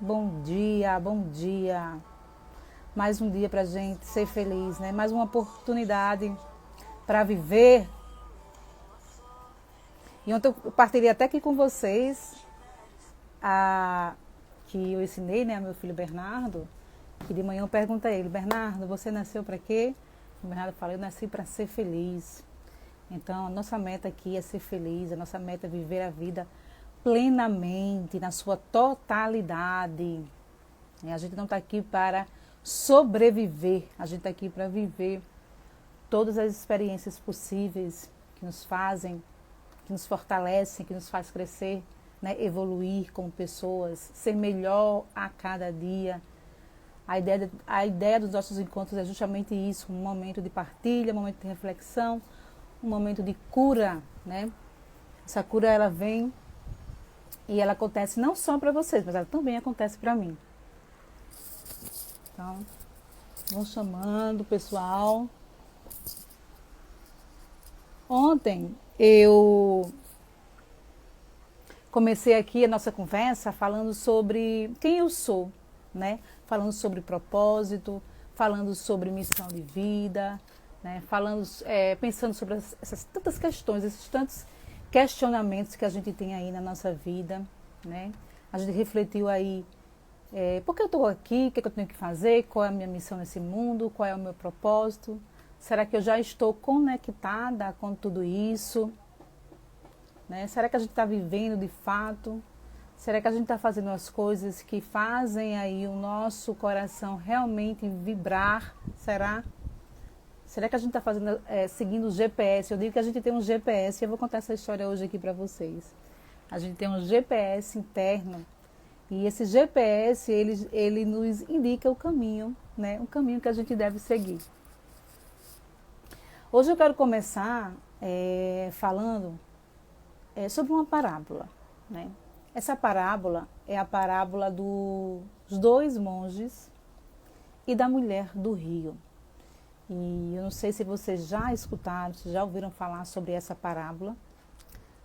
Bom dia, bom dia. Mais um dia para a gente ser feliz, né? Mais uma oportunidade para viver. E ontem eu partilhei até aqui com vocês a que eu ensinei, né, ao meu filho Bernardo. Que de manhã eu perguntei a ele: Bernardo, você nasceu para quê? O Bernardo falou: eu nasci para ser feliz. Então, a nossa meta aqui é ser feliz, a nossa meta é viver a vida plenamente, na sua totalidade. A gente não está aqui para sobreviver, a gente está aqui para viver todas as experiências possíveis que nos fazem, que nos fortalecem, que nos faz crescer, né? Evoluir como pessoas, ser melhor a cada dia. A ideia dos nossos encontros é justamente isso, um momento de partilha, um momento de reflexão, um momento de cura, né? Essa cura ela vem e ela acontece não só para vocês, mas ela também acontece para mim. Então, vão chamando o pessoal. Ontem eu comecei aqui a nossa conversa falando sobre quem eu sou, né? Falando sobre propósito, falando sobre missão de vida, né? Pensando sobre essas tantas questões, esses tantos questionamentos que a gente tem aí na nossa vida, né? A gente refletiu aí por que eu estou aqui, o que eu tenho que fazer, qual é a minha missão nesse mundo, qual é o meu propósito, será que eu já estou conectada com tudo isso? Né? Será que a gente está vivendo de fato? Será que a gente está fazendo as coisas que fazem aí o nosso coração realmente vibrar? Será? Será que a gente está fazendo, seguindo o GPS? Eu digo que a gente tem um GPS e eu vou contar essa história hoje aqui para vocês. A gente tem um GPS interno e esse GPS, ele nos indica o caminho, né? O caminho que a gente deve seguir. Hoje eu quero começar falando sobre uma parábola, né? Essa parábola é a parábola dos dois monges e da mulher do rio. E eu não sei se vocês já escutaram, se já ouviram falar sobre essa parábola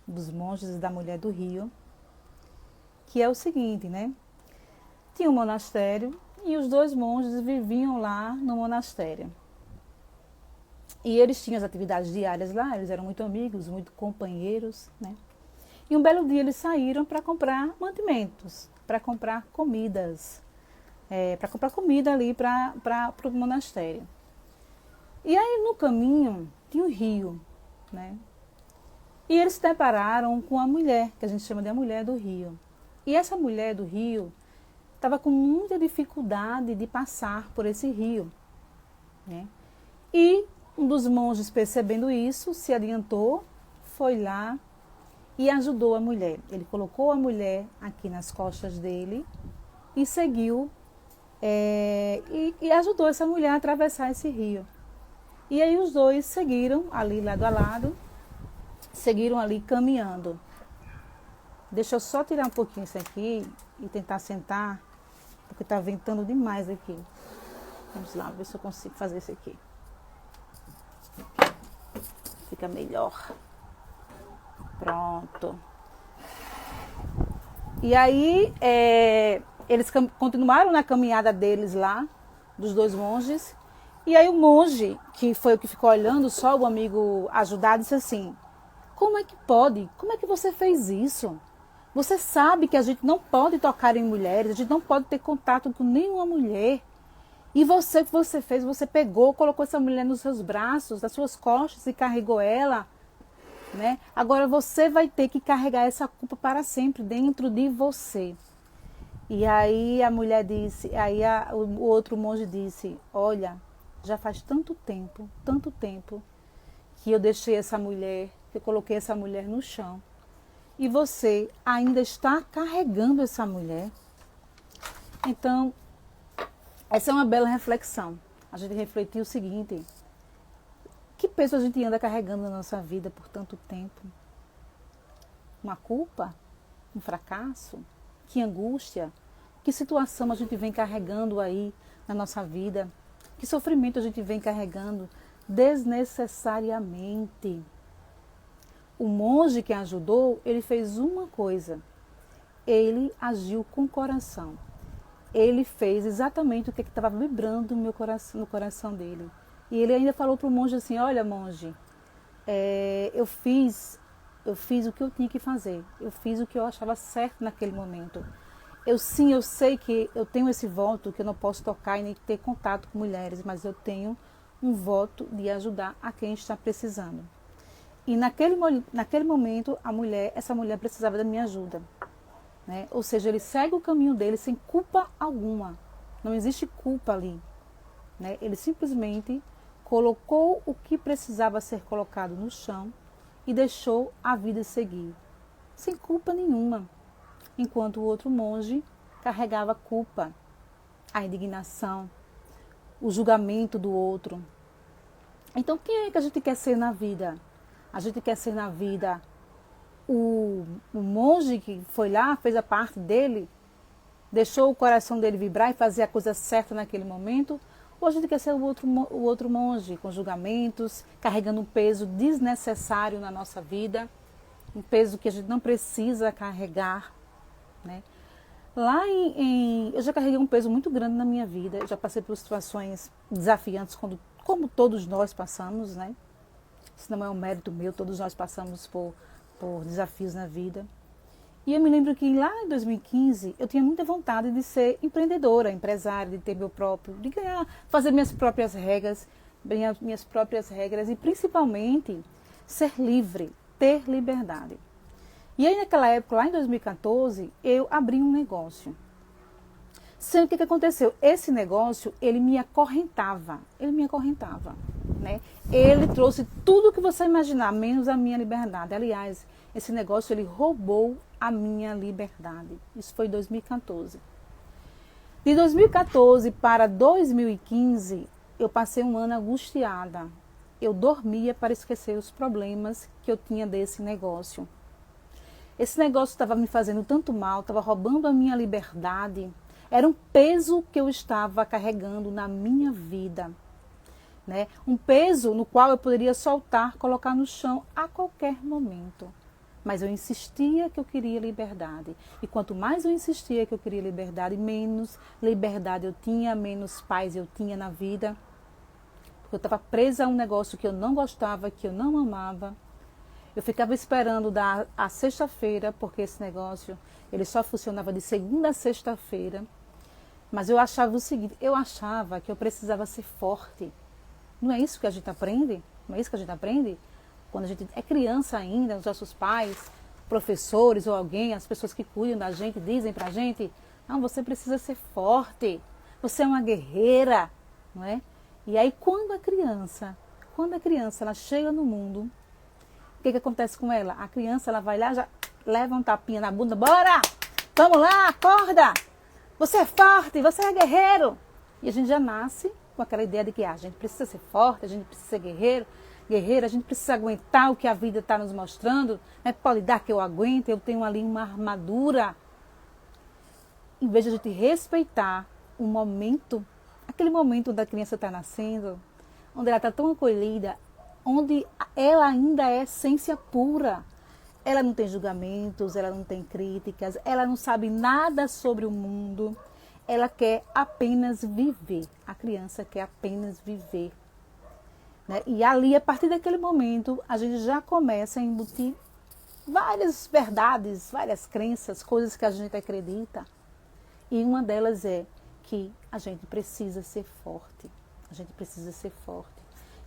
dos monges e da mulher do rio, que é o seguinte, né? Tinha um monastério e os dois monges viviam lá no monastério. E eles tinham as atividades diárias lá, eles eram muito amigos, muito companheiros, né? E um belo dia eles saíram para comprar mantimentos, para comprar comidas, para comprar comida ali para o monastério. E aí no caminho tinha um rio, né? E eles se depararam com a mulher, que a gente chama de a mulher do rio. E essa mulher do rio estava com muita dificuldade de passar por esse rio, né? E um dos monges, percebendo isso, se adiantou, foi lá e ajudou a mulher. Ele colocou a mulher aqui nas costas dele e seguiu e ajudou essa mulher a atravessar esse rio. E aí os dois seguiram ali lado a lado, seguiram ali caminhando. Deixa eu só tirar um pouquinho isso aqui e tentar sentar, porque está ventando demais aqui. Vamos lá, ver se eu consigo fazer isso aqui. Fica melhor. Pronto. E aí, eles continuaram na caminhada deles lá, dos dois monges. E aí o monge, que foi o que ficou olhando só o amigo ajudar, disse assim: como é que pode? Como é que você fez isso? Você sabe que a gente não pode tocar em mulheres, a gente não pode ter contato com nenhuma mulher. E você, o que você fez? Você pegou, colocou essa mulher nos seus braços, nas suas costas e carregou ela, né? Agora você vai ter que carregar essa culpa para sempre dentro de você. E aí a mulher disse, o outro monge disse: olha, já faz tanto tempo, que eu deixei essa mulher, que eu coloquei essa mulher no chão. E você ainda está carregando essa mulher. Então, essa é uma bela reflexão. A gente refletiu o seguinte: que peso a gente anda carregando na nossa vida por tanto tempo? Uma culpa? Um fracasso? Que angústia? Que situação a gente vem carregando aí na nossa vida? Que sofrimento a gente vem carregando desnecessariamente? O monge que ajudou, ele fez uma coisa. Ele agiu com o coração. ele fez exatamente o que estava vibrando no meu coração, no coração dele. E ele ainda falou para o monge assim, olha monge, eu fiz o que eu tinha que fazer, eu fiz o que eu achava certo naquele momento. Eu sei que eu tenho esse voto, que eu não posso tocar e nem ter contato com mulheres, mas eu tenho um voto de ajudar a quem está precisando. E naquele momento, essa mulher precisava da minha ajuda. Né? Ou seja, ele segue o caminho dele sem culpa alguma. Não existe culpa ali. Né? Ele simplesmente colocou o que precisava ser colocado no chão e deixou a vida seguir, sem culpa nenhuma. Enquanto o outro monge carregava a culpa, a indignação, o julgamento do outro. Então, quem é que a gente quer ser na vida? A gente quer ser na vida o monge que foi lá, fez a parte dele, deixou o coração dele vibrar e fazer a coisa certa naquele momento? Ou a gente quer ser o outro monge, com julgamentos, carregando um peso desnecessário na nossa vida, um peso que a gente não precisa carregar, né? Eu já carreguei um peso muito grande na minha vida, eu já passei por situações desafiantes, como todos nós passamos, né? Isso não é um mérito meu, todos nós passamos por desafios na vida. E eu me lembro que lá em 2015 eu tinha muita vontade de ser empreendedora, empresária, de ter meu próprio, de ganhar, fazer minhas próprias regras e principalmente ser livre, ter liberdade. E aí naquela época, lá em 2014, eu abri um negócio. Sendo que aconteceu? Esse negócio, ele me acorrentava, né? Ele trouxe tudo que você imaginar, menos a minha liberdade. Aliás, esse negócio, ele roubou a minha liberdade. Isso foi em 2014. De 2014 para 2015, eu passei um ano angustiada. Eu dormia para esquecer os problemas que eu tinha desse negócio. Esse negócio estava me fazendo tanto mal, estava roubando a minha liberdade. Era um peso que eu estava carregando na minha vida. Né? Um peso no qual eu poderia soltar, colocar no chão a qualquer momento. Mas eu insistia que eu queria liberdade. E quanto mais eu insistia que eu queria liberdade, menos liberdade eu tinha, menos paz eu tinha na vida. Porque eu estava presa a um negócio que eu não gostava, que eu não amava. Eu ficava esperando dar a sexta-feira, porque esse negócio ele só funcionava de segunda a sexta-feira. Mas eu achava o seguinte, eu achava que eu precisava ser forte. Não é isso que a gente aprende? Não é isso que a gente aprende? Quando a gente é criança ainda, os nossos pais, professores ou alguém, as pessoas que cuidam da gente, dizem pra gente, não, você precisa ser forte, você é uma guerreira, não é? E aí quando a criança ela chega no mundo, o que acontece com ela? A criança ela vai lá, já leva um tapinha na bunda, bora! Vamos lá, acorda! Você é forte, você é guerreiro! E a gente já nasce com aquela ideia de que a gente precisa ser forte, a gente precisa ser guerreira, a gente precisa aguentar o que a vida está nos mostrando, né? Pode dar que eu aguente, eu tenho ali uma armadura. Em vez de a gente respeitar o momento, aquele momento onde a criança está nascendo, onde ela está tão acolhida, onde ela ainda é essência pura. Ela não tem julgamentos, ela não tem críticas, ela não sabe nada sobre o mundo. Ela quer apenas viver. A criança quer apenas viver. Né? E ali, a partir daquele momento, a gente já começa a embutir várias verdades, várias crenças, coisas que a gente acredita. E uma delas é que a gente precisa ser forte. A gente precisa ser forte.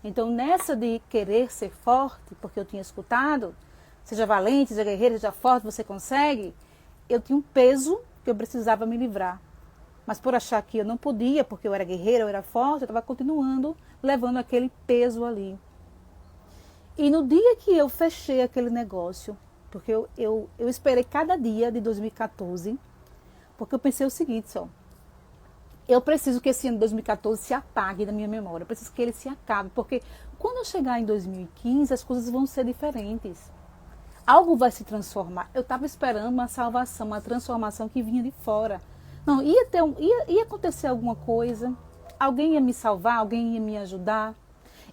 Então, nessa de querer ser forte, porque eu tinha escutado, seja valente, seja guerreiro, seja forte, você consegue, eu tinha um peso que eu precisava me livrar. Mas por achar que eu não podia, porque eu era guerreira, eu era forte, eu estava continuando levando aquele peso ali. E no dia que eu fechei aquele negócio, porque eu esperei cada dia de 2014, porque eu pensei o seguinte, só, eu preciso que esse ano de 2014 se apague da minha memória, eu preciso que ele se acabe, porque quando eu chegar em 2015, as coisas vão ser diferentes. Algo vai se transformar. Eu estava esperando uma salvação, uma transformação que vinha de fora. Não, ia acontecer alguma coisa, alguém ia me salvar, alguém ia me ajudar.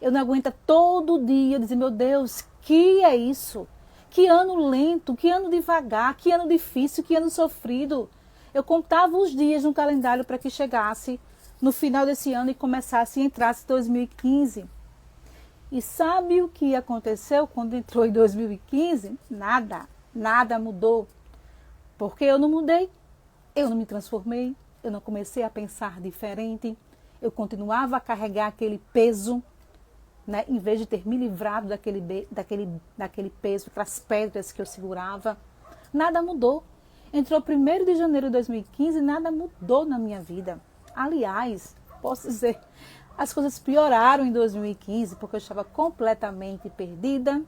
Eu não aguento todo dia dizer, meu Deus, que é isso? Que ano lento, que ano devagar, que ano difícil, que ano sofrido. Eu contava os dias no calendário para que chegasse no final desse ano e começasse e entrasse 2015. E sabe o que aconteceu quando entrou em 2015? Nada mudou. Porque eu não mudei, eu não me transformei, eu não comecei a pensar diferente, eu continuava a carregar aquele peso, né, em vez de ter me livrado daquele peso, aquelas pedras que eu segurava. Nada mudou. Entrou 1º de janeiro de 2015 e nada mudou na minha vida. Aliás, posso dizer, as coisas pioraram em 2015 porque eu estava completamente perdida.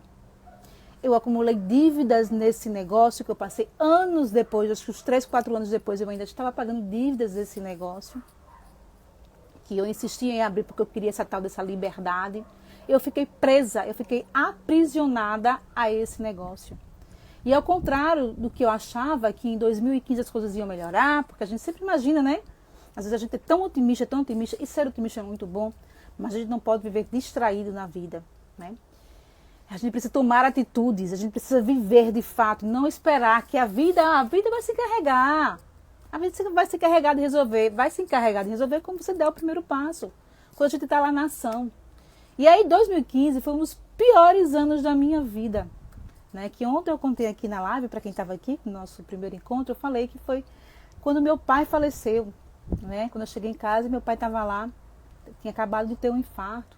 Eu acumulei dívidas nesse negócio que eu passei anos depois, acho que uns 3, 4 anos depois eu ainda estava pagando dívidas desse negócio. Que eu insistia em abrir porque eu queria essa tal dessa liberdade. Eu fiquei presa, eu fiquei aprisionada a esse negócio. E ao contrário do que eu achava que em 2015 as coisas iam melhorar, porque a gente sempre imagina, né? Às vezes a gente é tão otimista, e ser otimista é muito bom, mas a gente não pode viver distraído na vida, né? A gente precisa tomar atitudes, a gente precisa viver de fato, não esperar que a vida vai se encarregar. A vida vai se encarregar de resolver, vai se encarregar de resolver quando você der o primeiro passo, quando a gente está lá na ação. E aí 2015 foi um dos piores anos da minha vida, né? Que ontem eu contei aqui na live, para quem estava aqui, no nosso primeiro encontro, eu falei que foi quando meu pai faleceu, né? Quando eu cheguei em casa, meu pai estava lá, tinha acabado de ter um infarto.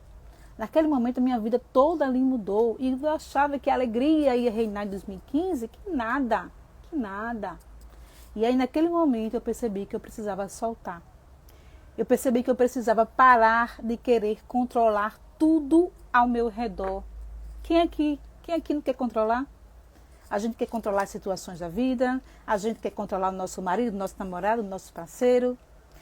Naquele momento a minha vida toda ali mudou e eu achava que a alegria ia reinar em 2015, que nada. E aí naquele momento eu percebi que eu precisava soltar. Eu percebi que eu precisava parar de querer controlar tudo ao meu redor. Quem aqui não quer controlar? A gente quer controlar as situações da vida, a gente quer controlar o nosso marido, o nosso namorado, o nosso parceiro,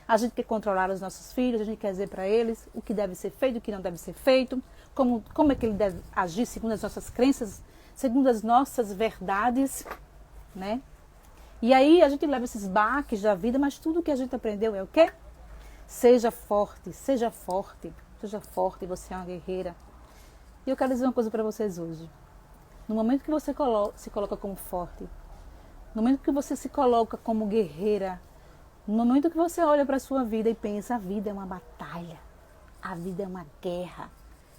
a gente quer controlar os nossos filhos, a gente quer dizer para eles o que deve ser feito, o que não deve ser feito, como é que ele deve agir segundo as nossas crenças, segundo as nossas verdades, né? E aí a gente leva esses baques da vida, mas tudo que a gente aprendeu é o quê? Seja forte, você é uma guerreira. E eu quero dizer uma coisa para vocês hoje. No momento que você se coloca como forte, no momento que você se coloca como guerreira, no momento que você olha para a sua vida e pensa, a vida é uma batalha, a vida é uma guerra.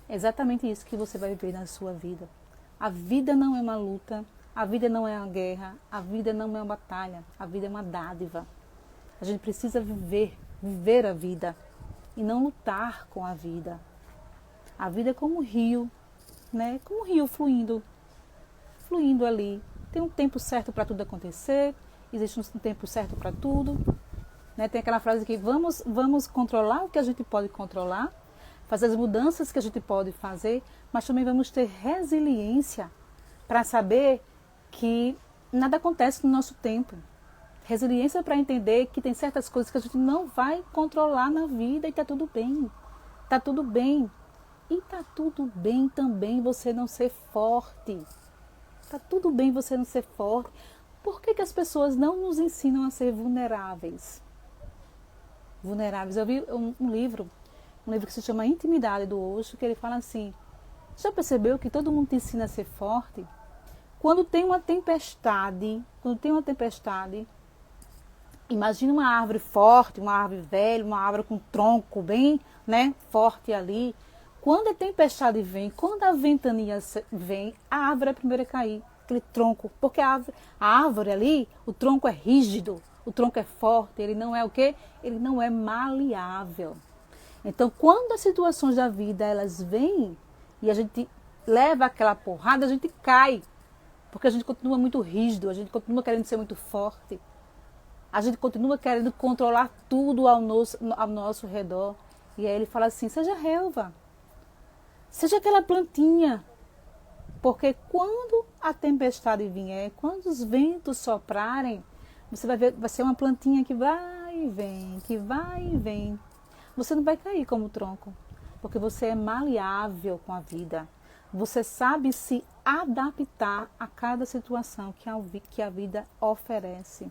É exatamente isso que você vai viver na sua vida. A vida não é uma luta, a vida não é uma guerra, a vida não é uma batalha, a vida é uma dádiva. A gente precisa viver a vida e não lutar com a vida. A vida é como um rio, né? Como um rio fluindo ali. Tem um tempo certo para tudo acontecer, existe um tempo certo para tudo. Né? Tem aquela frase que vamos controlar o que a gente pode controlar, fazer as mudanças que a gente pode fazer, mas também vamos ter resiliência para saber que nada acontece no nosso tempo. Resiliência para entender que tem certas coisas que a gente não vai controlar na vida e está tudo bem. Está tudo bem. E está tudo bem também você não ser forte. Está tudo bem você não ser forte. Por que as pessoas não nos ensinam a ser vulneráveis? Eu vi um livro que se chama Intimidade, do Osho, que ele fala assim, já percebeu que todo mundo te ensina a ser forte? Quando tem uma tempestade, imagina uma árvore forte, uma árvore velha, uma árvore com tronco bem, né, forte ali. Quando a tempestade vem, quando a ventania vem, a árvore é a primeira a cair, aquele tronco, porque a árvore ali, o tronco é rígido, o tronco é forte, ele não é o quê? Ele não é maleável. Então, quando as situações da vida, elas vêm e a gente leva aquela porrada, a gente cai, porque a gente continua muito rígido, a gente continua querendo ser muito forte, a gente continua querendo controlar tudo ao nosso redor. E aí ele fala assim, seja relva, seja aquela plantinha, porque quando a tempestade vier, quando os ventos soprarem, você vai ver, vai ser uma plantinha que vai e vem, que vai e vem. Você não vai cair como tronco, porque você é maleável com a vida. Você sabe se adaptar a cada situação que a vida oferece.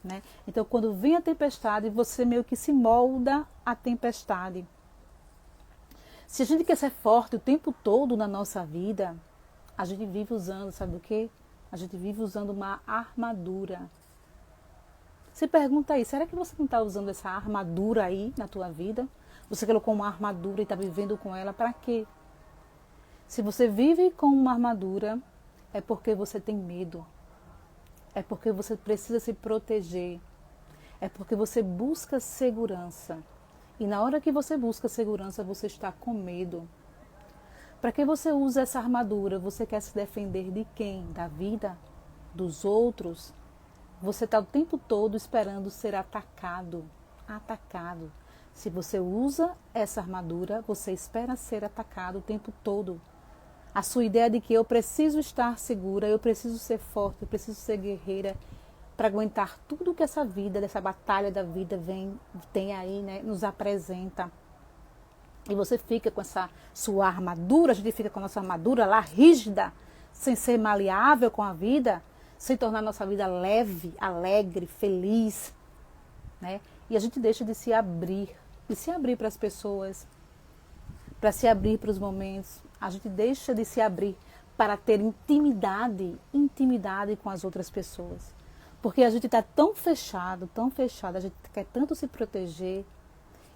Né? Então, quando vem a tempestade, você meio que se molda à tempestade. Se a gente quer ser forte o tempo todo na nossa vida, a gente vive usando, sabe o quê? A gente vive usando uma armadura. Se pergunta aí, será que você não está usando essa armadura aí na tua vida? Você colocou uma armadura e está vivendo com ela para quê? Se você vive com uma armadura, é porque você tem medo. É porque você precisa se proteger. É porque você busca segurança. E na hora que você busca segurança, você está com medo. Para que você usa essa armadura? Você quer se defender de quem? Da vida? Dos outros? Você está o tempo todo esperando ser atacado. Atacado. Se você usa essa armadura, você espera ser atacado o tempo todo. A sua ideia de que eu preciso estar segura, eu preciso ser forte, eu preciso ser guerreira para aguentar tudo que essa vida, dessa batalha da vida tem aí, né, nos apresenta. E você fica com essa sua armadura, a gente fica com a nossa armadura lá rígida, sem ser maleável com a vida, sem tornar a nossa vida leve, alegre, feliz, né? E a gente deixa de se abrir para as pessoas, para se abrir para os momentos. A gente deixa de se abrir para ter intimidade com as outras pessoas. Porque a gente está tão fechado, a gente quer tanto se proteger.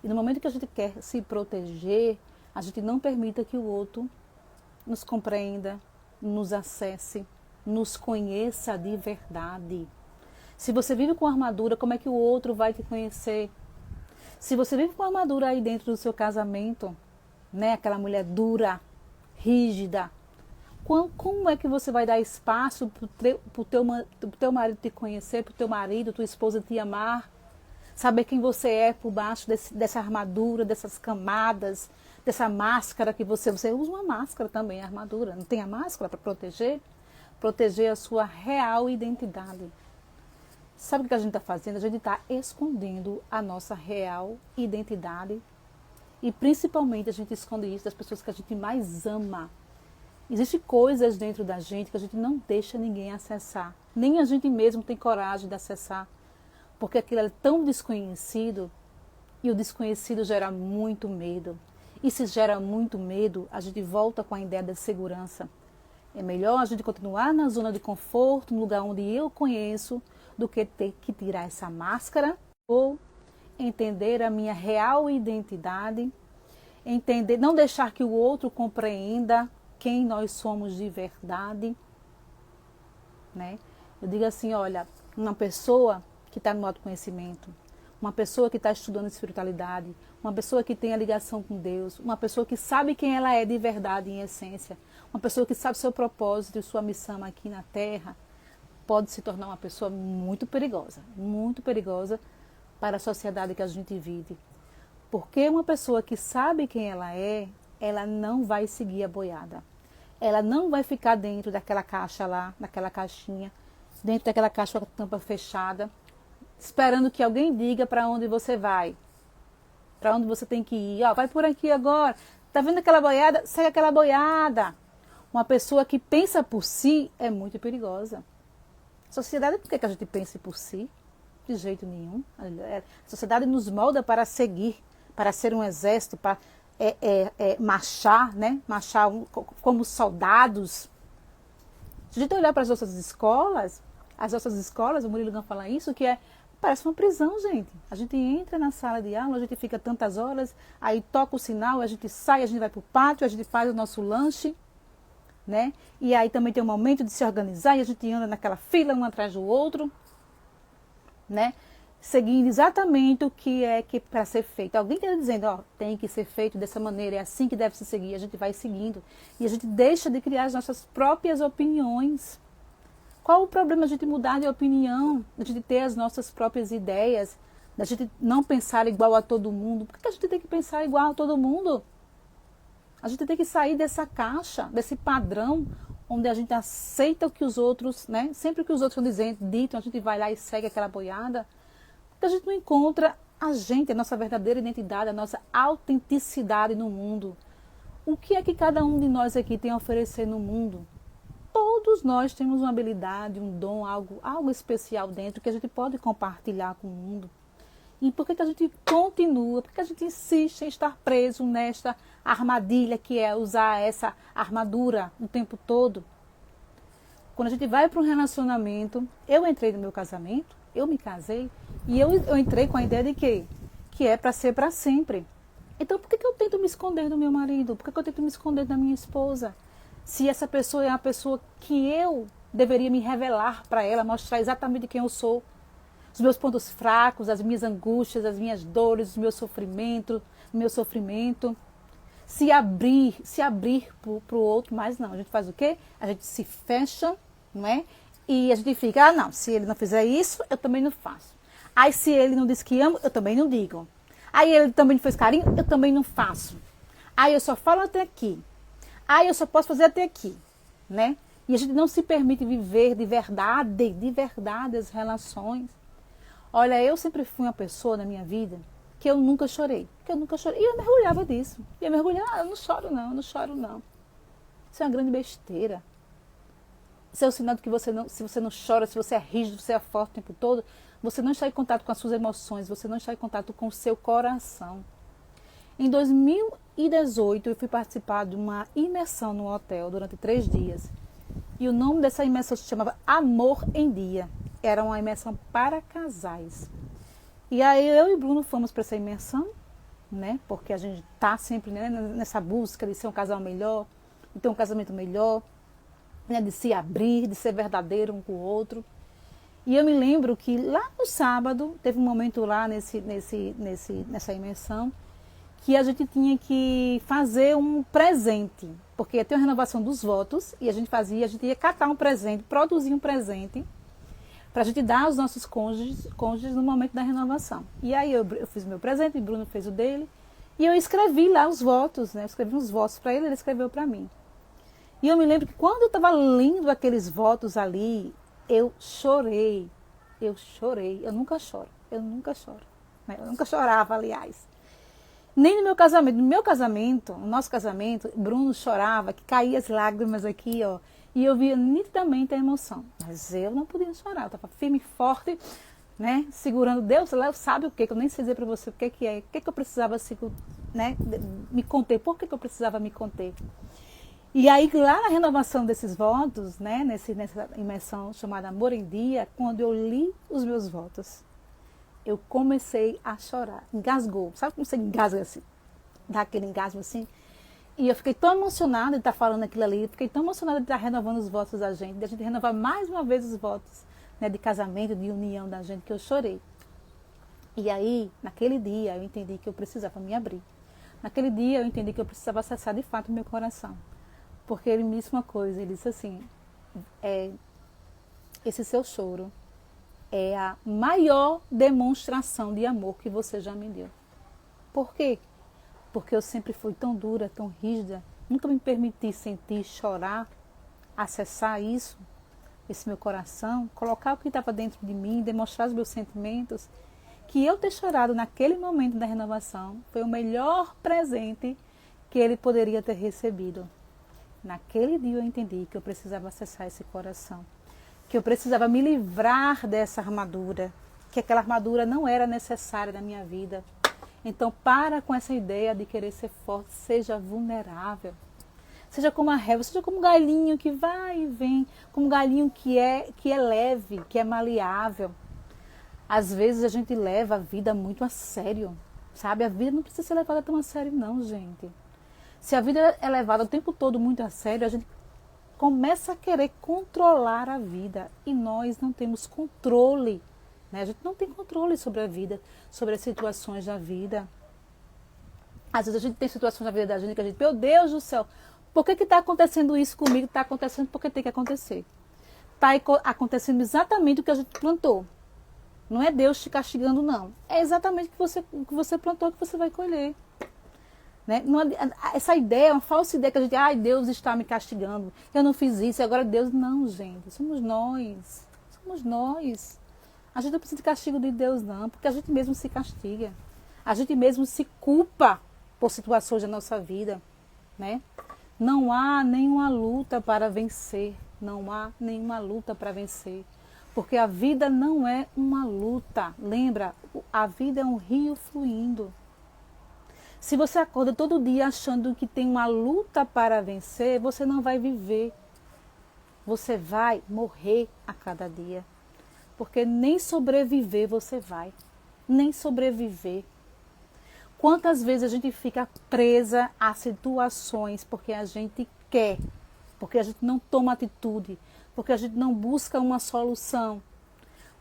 E no momento que a gente quer se proteger, a gente não permita que o outro nos compreenda, nos acesse, nos conheça de verdade. Se você vive com armadura, como é que o outro vai te conhecer? Se você vive com armadura aí dentro do seu casamento, né, aquela mulher dura, rígida, como é que você vai dar espaço para o teu marido te conhecer, para o teu marido, tua esposa te amar, saber quem você é por baixo dessa armadura, dessas camadas, dessa máscara que você usa uma máscara também, armadura, não tem a máscara para proteger a sua real identidade. Sabe o que a gente está fazendo? A gente está escondendo a nossa real identidade e principalmente a gente esconde isso das pessoas que a gente mais ama. Existem coisas dentro da gente que a gente não deixa ninguém acessar. Nem a gente mesmo tem coragem de acessar. Porque aquilo é tão desconhecido e o desconhecido gera muito medo. E se gera muito medo, a gente volta com a ideia da segurança. É melhor a gente continuar na zona de conforto, no lugar onde eu conheço, do que ter que tirar essa máscara ou entender a minha real identidade, entender, não deixar que o outro compreenda quem nós somos de verdade, né? Eu digo assim, olha, uma pessoa que está no autoconhecimento, uma pessoa que está estudando espiritualidade, uma pessoa que tem a ligação com Deus, uma pessoa que sabe quem ela é de verdade em essência, uma pessoa que sabe seu propósito e sua missão aqui na Terra, pode se tornar uma pessoa muito perigosa para a sociedade que a gente vive. Porque uma pessoa que sabe quem ela não vai seguir a boiada. Ela não vai ficar dentro daquela caixa lá, naquela caixinha, dentro daquela caixa com a tampa fechada, esperando que alguém diga para onde você vai, para onde você tem que ir. Ó, vai por aqui agora. Tá vendo aquela boiada? Segue aquela boiada. Uma pessoa que pensa por si é muito perigosa. Sociedade, por que a gente pensa por si? De jeito nenhum. A sociedade nos molda para seguir, para ser um exército, para marchar, né? Marchar como soldados. Se a gente olhar para as nossas escolas, o Murilo Gun fala isso, que parece uma prisão, gente. A gente entra na sala de aula, a gente fica tantas horas, aí toca o sinal, a gente sai, a gente vai para o pátio, a gente faz o nosso lanche, né? E aí também tem um momento de se organizar e a gente anda naquela fila um atrás do outro, né? Seguindo exatamente o que é que para ser feito. Alguém está dizendo, ó, tem que ser feito dessa maneira, é assim que deve se seguir. A gente vai seguindo e a gente deixa de criar as nossas próprias opiniões. Qual o problema de a gente mudar de opinião, de a gente ter as nossas próprias ideias, da gente não pensar igual a todo mundo? Por que a gente tem que pensar igual a todo mundo? A gente tem que sair dessa caixa, desse padrão, onde a gente aceita o que os outros, né? Sempre que os outros estão ditam, a gente vai lá e segue aquela boiada. Porque a gente não encontra a nossa verdadeira identidade, a nossa autenticidade no mundo. O que é que cada um de nós aqui tem a oferecer no mundo? Todos nós temos uma habilidade, um dom, algo especial dentro que a gente pode compartilhar com o mundo. E por que a gente continua, por que a gente insiste em estar preso nesta armadilha que é usar essa armadura o tempo todo? Quando a gente vai para um relacionamento, eu entrei no meu casamento, eu me casei E eu entrei com a ideia de quê? Que é para ser para sempre. Então por que eu tento me esconder do meu marido? Por que eu tento me esconder da minha esposa? Se essa pessoa é a pessoa que eu deveria me revelar para ela, mostrar exatamente quem eu sou, os meus pontos fracos, as minhas angústias, as minhas dores, o meu sofrimento. Se abrir para o outro, mas não. A gente faz o quê? A gente se fecha, não é? E a gente fica, não, se ele não fizer isso, eu também não faço. Aí se ele não diz que ama, eu também não digo. Aí ele também não fez carinho, eu também não faço. Aí eu só falo até aqui. Aí eu só posso fazer até aqui, né? E a gente não se permite viver de verdade as relações. Olha, eu sempre fui uma pessoa na minha vida que eu nunca chorei. E eu mergulhava disso. E eu mergulhava, eu não choro não. Isso é uma grande besteira. Isso é o sinal de que se você não chora, se você é rígido, você é forte o tempo todo, você não está em contato com as suas emoções, você não está em contato com o seu coração. Em 2018, eu fui participar de uma imersão no hotel durante 3 dias. E o nome dessa imersão se chamava Amor em Dia. Era uma imersão para casais. E aí eu e Bruno fomos para essa imersão, né? Porque a gente está sempre, né, nessa busca de ser um casal melhor, de ter um casamento melhor, né, de se abrir, de ser verdadeiro um com o outro. E eu me lembro que lá no sábado, teve um momento lá nessa imersão, que a gente tinha que fazer um presente, porque ia ter uma renovação dos votos, e a gente ia catar um presente, produzir um presente, para a gente dar aos nossos cônjuges no momento da renovação. E aí eu fiz o meu presente, o Bruno fez o dele, e eu escrevi lá os votos, né? Eu escrevi uns votos para ele escreveu para mim. E eu me lembro que quando eu estava lendo aqueles votos ali, eu chorei. Eu nunca choro. Né? Eu nunca chorava, aliás. Nem no meu casamento. No nosso casamento, Bruno chorava, que caía as lágrimas aqui, ó. E eu via nitidamente a emoção. Mas eu não podia chorar. Eu estava firme e forte, né? Segurando Deus. Lá eu sabe o quê? Que eu nem sei dizer para você o que é. O que eu precisava, né? Me conter. Por que eu precisava me conter? E aí, lá na renovação desses votos, né? Nessa imersão chamada Amor em Dia, quando eu li os meus votos, eu comecei a chorar. Engasgou. Sabe como você engasga assim? Dá aquele engasgo assim? E eu fiquei tão emocionada de estar falando aquilo ali, fiquei tão emocionada de estar renovando os votos da gente, de a gente renovar mais uma vez os votos, né, de casamento, de união da gente, que eu chorei. E aí, naquele dia, eu entendi que eu precisava me abrir. Naquele dia, eu entendi que eu precisava acessar de fato o meu coração. Porque ele me disse uma coisa, ele disse assim, esse seu choro é a maior demonstração de amor que você já me deu. Por quê? Porque eu sempre fui tão dura, tão rígida, nunca me permiti sentir, chorar, acessar isso, esse meu coração, colocar o que estava dentro de mim, demonstrar os meus sentimentos, que eu ter chorado naquele momento da renovação foi o melhor presente que ele poderia ter recebido. Naquele dia eu entendi que eu precisava acessar esse coração, que eu precisava me livrar dessa armadura, que aquela armadura não era necessária na minha vida. Então, para com essa ideia de querer ser forte, seja vulnerável. Seja como a relva, seja como um galinho que vai e vem, como um galinho que é leve, que é maleável. Às vezes a gente leva a vida muito a sério, sabe? A vida não precisa ser levada tão a sério não, gente. Se a vida é levada o tempo todo muito a sério, a gente começa a querer controlar a vida e nós não temos controle. A gente não tem controle sobre a vida, sobre as situações da vida. Às vezes a gente tem situações na vida da gente que a gente, meu Deus do céu, por que está acontecendo isso comigo? Está acontecendo porque tem que acontecer. Está acontecendo exatamente o que a gente plantou. Não é Deus te castigando, não. É exatamente o que você plantou que você vai colher. Né? Essa ideia é uma falsa ideia que a gente, Deus está me castigando, eu não fiz isso, e agora Deus... Não, gente, somos nós. A gente não precisa de castigo de Deus, não, porque a gente mesmo se castiga. A gente mesmo se culpa por situações da nossa vida, né? Não há nenhuma luta para vencer. Não há nenhuma luta para vencer. Porque a vida não é uma luta. Lembra, a vida é um rio fluindo. Se você acorda todo dia achando que tem uma luta para vencer, você não vai viver. Você vai morrer a cada dia. Porque nem sobreviver você vai. Nem sobreviver. Quantas vezes a gente fica presa a situações porque a gente quer, porque a gente não toma atitude, porque a gente não busca uma solução.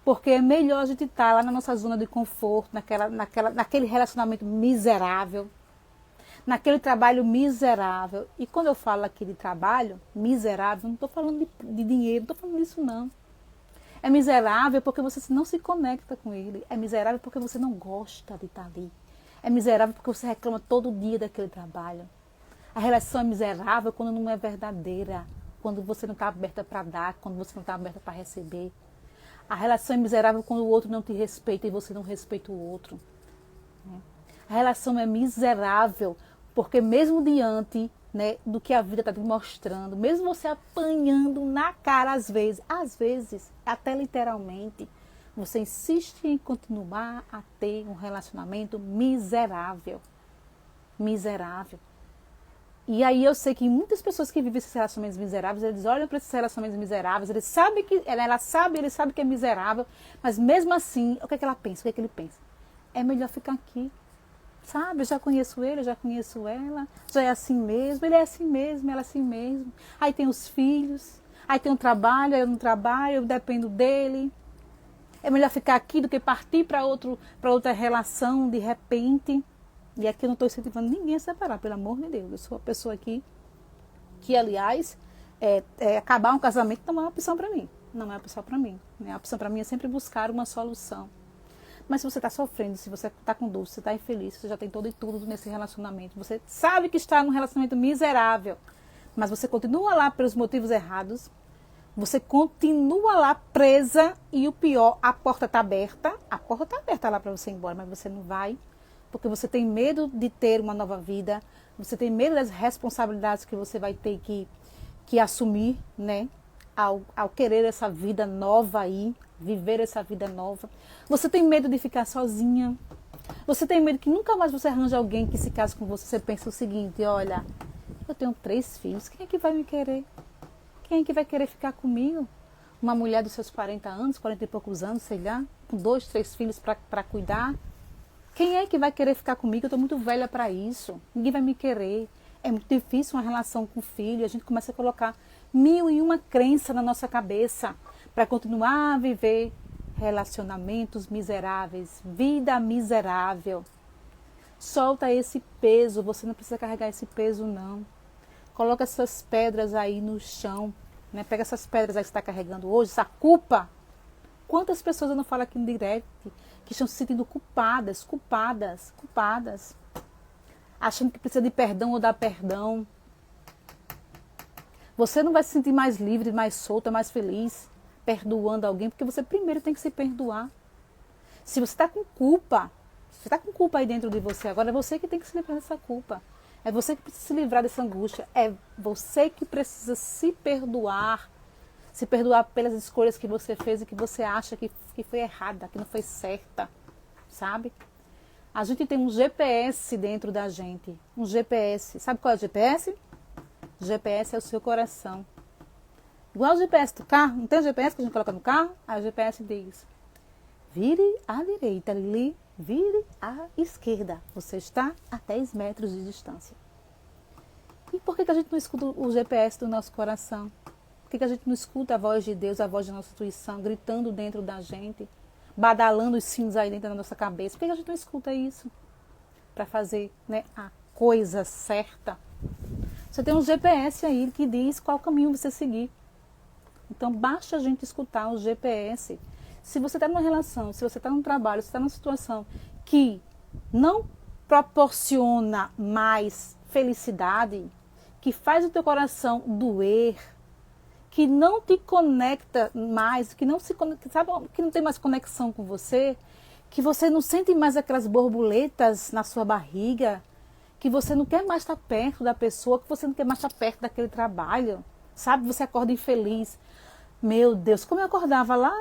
Porque é melhor a gente estar lá na nossa zona de conforto, naquele relacionamento miserável, naquele trabalho miserável. E quando eu falo aqui de trabalho miserável, não estou falando de dinheiro, não estou falando disso não. É miserável porque você não se conecta com ele. É miserável porque você não gosta de estar ali. É miserável porque você reclama todo dia daquele trabalho. A relação é miserável quando não é verdadeira, quando você não está aberta para dar, quando você não está aberta para receber. A relação é miserável quando o outro não te respeita e você não respeita o outro. A relação é miserável porque mesmo diante, né, do que a vida está te mostrando, mesmo você apanhando na cara às vezes, até literalmente, você insiste em continuar a ter um relacionamento miserável. Miserável. E aí eu sei que muitas pessoas que vivem esses relacionamentos miseráveis, eles olham para esses relacionamentos miseráveis, eles sabem que, ele sabe que é miserável, mas mesmo assim, o que é que ela pensa? O que é que ele pensa? É melhor ficar aqui. Sabe, eu já conheço ele, eu já conheço ela, já é assim mesmo, ele é assim mesmo, ela é assim mesmo. Aí tem os filhos, aí tem um trabalho, eu não trabalho, eu dependo dele. É melhor ficar aqui do que partir para outra relação de repente. E aqui eu não estou incentivando ninguém a separar, pelo amor de Deus. Eu sou uma pessoa aqui que, aliás, acabar um casamento não é uma opção para mim. Não é uma opção para mim. A opção para mim é sempre buscar uma solução. Mas se você está sofrendo, se você está com dor, se você está infeliz, você já tem todo e tudo nesse relacionamento, você sabe que está num relacionamento miserável, mas você continua lá pelos motivos errados, você continua lá presa e o pior, a porta está aberta lá para você ir embora, mas você não vai, porque você tem medo de ter uma nova vida, você tem medo das responsabilidades que você vai ter que assumir, né? Ao querer essa vida nova aí, viver essa vida nova. Você tem medo de ficar sozinha. Você tem medo que nunca mais você arranje alguém que se case com você. Você pensa o seguinte, olha, eu tenho 3 filhos, quem é que vai me querer? Quem é que vai querer ficar comigo? Uma mulher dos seus 40 anos, 40 e poucos anos, sei lá, com 2, 3 filhos para cuidar. Quem é que vai querer ficar comigo? Eu estou muito velha para isso. Ninguém vai me querer. É muito difícil uma relação com o filho. A gente começa a colocar 1001 crença na nossa cabeça para continuar a viver relacionamentos miseráveis, vida miserável. Solta esse peso, você não precisa carregar esse peso não. Coloca essas pedras aí no chão, né? Pega essas pedras aí que você está carregando hoje, essa culpa. Quantas pessoas eu não falo aqui no direct que estão se sentindo culpadas, achando que precisa de perdão ou dar perdão. Você não vai se sentir mais livre, mais solta, mais feliz perdoando alguém, porque você primeiro tem que se perdoar. Se você está com culpa, aí dentro de você, agora é você que tem que se livrar dessa culpa. É você que precisa se livrar dessa angústia. É você que precisa se perdoar pelas escolhas que você fez e que você acha que foi errada, que não foi certa, sabe? A gente tem um GPS dentro da gente, um GPS. Sabe qual é o GPS? O GPS é o seu coração. Igual o GPS do carro, não tem o GPS que a gente coloca no carro? Aí o GPS diz, vire à direita, ali, vire à esquerda. Você está a 10 metros de distância. E por que a gente não escuta o GPS do nosso coração? Por que a gente não escuta a voz de Deus, a voz da nossa intuição, gritando dentro da gente, badalando os sinos aí dentro da nossa cabeça? Por que a gente não escuta isso? Para fazer, né, a coisa certa. Você tem um GPS aí que diz qual caminho você seguir. Então, basta a gente escutar o GPS. Se você está numa relação, se você está num trabalho, se você está numa situação que não proporciona mais felicidade, que faz o teu coração doer, que não te conecta mais, que não se conecta, sabe, que não tem mais conexão com você, que você não sente mais aquelas borboletas na sua barriga, que você não quer mais estar perto da pessoa, que você não quer mais estar perto daquele trabalho, sabe? Você acorda infeliz. Meu Deus, como eu acordava lá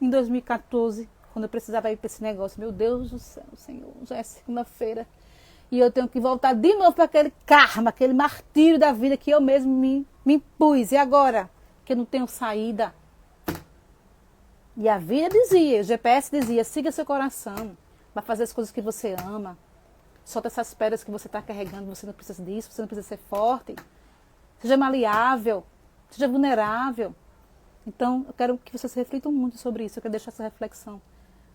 em 2014, quando eu precisava ir para esse negócio. Meu Deus do céu, Senhor, já é segunda-feira. E eu tenho que voltar de novo para aquele karma, aquele martírio da vida que eu mesmo me impus. E agora? Que eu não tenho saída. E a vida dizia, o GPS dizia, siga seu coração, vai fazer as coisas que você ama, solta essas pedras que você está carregando, você não precisa disso, você não precisa ser forte, seja maleável, seja vulnerável. Então, eu quero que vocês reflitam muito sobre isso, eu quero deixar essa reflexão,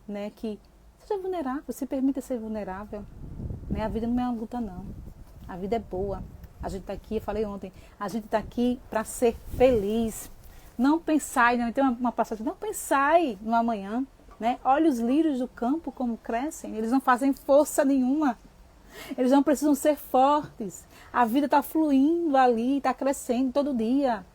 né, que seja vulnerável, se permita ser vulnerável, né, a vida não é uma luta não, a vida é boa, a gente está aqui, eu falei ontem, a gente está aqui para ser feliz, não pensai, né, tem uma passagem, não pensai no amanhã, né, olha os lírios do campo como crescem, eles não fazem força nenhuma, eles não precisam ser fortes, a vida está fluindo ali, está crescendo todo dia.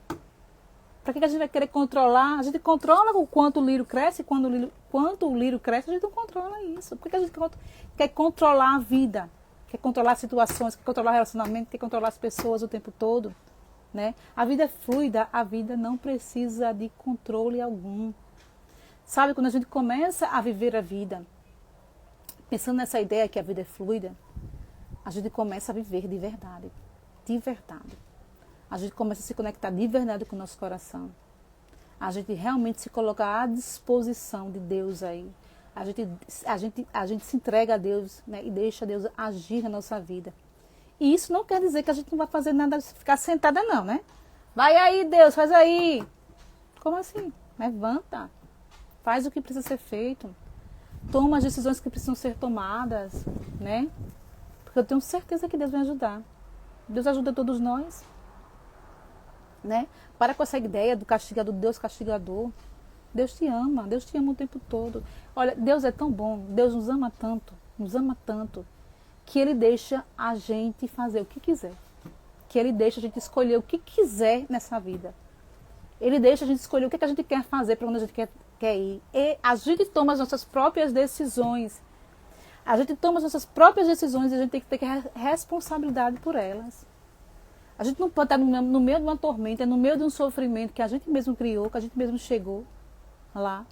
Para que a gente vai querer controlar? A gente controla o quanto o lírio cresce, quanto o lírio cresce, a gente não controla isso. Por que a gente quer controlar a vida? Quer controlar situações, quer controlar relacionamento, quer controlar as pessoas o tempo todo? Né? A vida é fluida, a vida não precisa de controle algum. Sabe, quando a gente começa a viver a vida, pensando nessa ideia que a vida é fluida, a gente começa a viver de verdade. De verdade. A gente começa a se conectar de verdade com o nosso coração. A gente realmente se coloca à disposição de Deus aí. A gente se entrega a Deus, né, e deixa Deus agir na nossa vida. E isso não quer dizer que a gente não vai fazer nada, ficar sentada não, né? Vai aí, Deus, faz aí. Como assim? Levanta. Faz o que precisa ser feito. Toma as decisões que precisam ser tomadas, né? Porque eu tenho certeza que Deus vai ajudar. Deus ajuda todos nós. Né? Para com essa ideia do castigador, Deus castigador. Deus te ama o tempo todo. Olha, Deus é tão bom, Deus nos ama tanto, que Ele deixa a gente fazer o que quiser. Que Ele deixa a gente escolher o que quiser nessa vida. Ele deixa a gente escolher o que a gente quer fazer, para onde a gente quer ir. E a gente toma as nossas próprias decisões. A gente toma as nossas próprias decisões e a gente tem que ter responsabilidade por elas. A gente não pode estar no meio de uma tormenta, no meio de um sofrimento que a gente mesmo criou, que a gente mesmo chegou lá.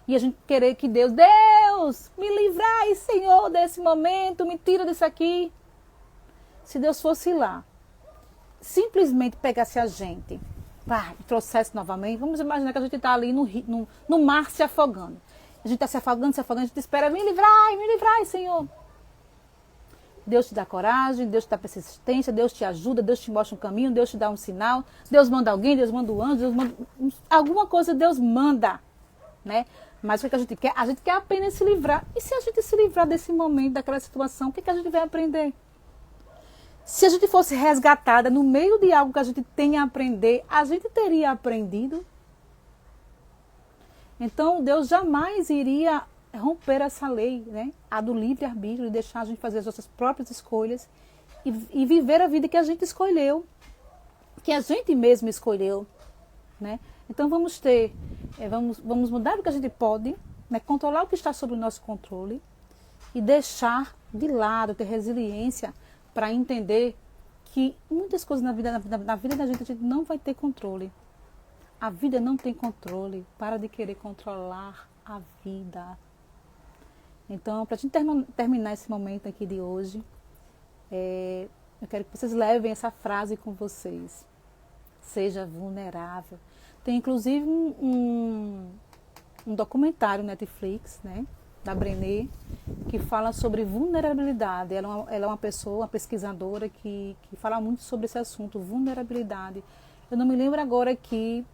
E a gente querer que Deus, me livrai, Senhor, desse momento, me tira disso aqui. Se Deus fosse lá, simplesmente pegasse a gente, e trouxesse novamente, vamos imaginar que a gente está ali no mar se afogando. A gente está se afogando, a gente espera, me livrai, Senhor. Deus te dá coragem, Deus te dá persistência, Deus te ajuda, Deus te mostra um caminho, Deus te dá um sinal, Deus manda alguém, Deus manda um anjo, Deus manda alguma coisa, Deus manda, né? Mas o que a gente quer? A gente quer apenas se livrar. E se a gente se livrar desse momento, daquela situação, o que a gente vai aprender? Se a gente fosse resgatada no meio de algo que a gente tem a aprender, a gente teria aprendido? Então, Deus jamais iria romper essa lei, né? A do livre-arbítrio, e deixar a gente fazer as nossas próprias escolhas e viver a vida que a gente escolheu, que a gente mesmo escolheu, né? Então vamos mudar o que a gente pode, né? Controlar o que está sob o nosso controle e deixar de lado, ter resiliência para entender que muitas coisas na vida da gente a gente não vai ter controle. A vida não tem controle. Para de querer controlar a vida. Então, para a gente terminar esse momento aqui de hoje, eu quero que vocês levem essa frase com vocês. Seja vulnerável. Tem inclusive um documentário Netflix, né, da Brené, que fala sobre vulnerabilidade. Ela é uma pessoa, uma pesquisadora que fala muito sobre esse assunto, vulnerabilidade. Eu não me lembro agora aqui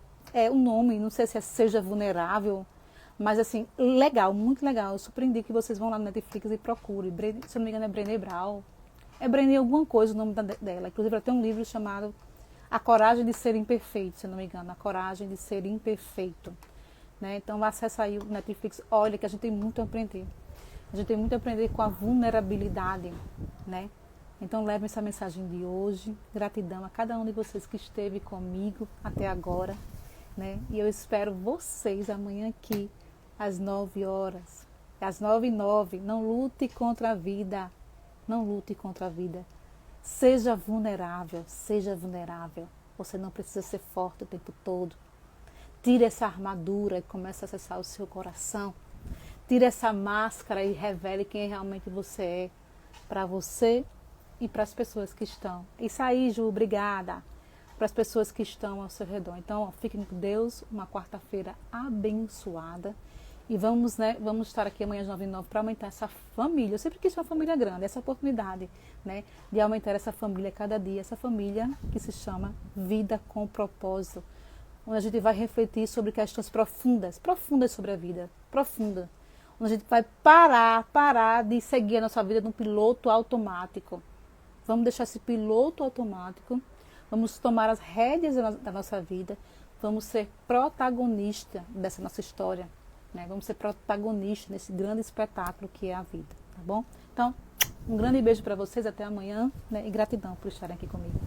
o nome, não sei se é Seja Vulnerável, mas assim, legal, muito legal. Eu surpreendi que vocês vão lá no Netflix e procurem. Se eu não me engano é Brené Brown. É Brené alguma coisa o nome dela. Inclusive ela tem um livro chamado A Coragem de Ser Imperfeito, se eu não me engano. A Coragem de Ser Imperfeito. Né? Então acessa aí o Netflix. Olha que a gente tem muito a aprender. A gente tem muito a aprender com a vulnerabilidade. Né? Então leve essa mensagem de hoje. Gratidão a cada um de vocês que esteve comigo até agora. Né? E eu espero vocês amanhã aqui às 9 horas. Às 9h09. Não lute contra a vida. Não lute contra a vida. Seja vulnerável. Seja vulnerável. Você não precisa ser forte o tempo todo. Tire essa armadura e comece a acessar o seu coração. Tire essa máscara e revele quem realmente você é. Para você e para as pessoas que estão. Isso aí, Ju, obrigada. Para as pessoas que estão ao seu redor. Então, fiquem com Deus. Uma quarta-feira abençoada. E vamos, né, vamos estar aqui amanhã às 9h09 para aumentar essa família. Eu sempre quis uma família grande, essa oportunidade, né, de aumentar essa família cada dia, essa família que se chama Vida com Propósito, onde a gente vai refletir sobre questões profundas sobre a vida, profunda, onde a gente vai parar de seguir a nossa vida num piloto automático. Vamos deixar esse piloto automático, vamos tomar as rédeas da nossa vida, vamos ser protagonista dessa nossa história, né? Vamos ser protagonistas nesse grande espetáculo que é a vida, tá bom? Então, um grande beijo para vocês, até amanhã, né? E gratidão por estarem aqui comigo.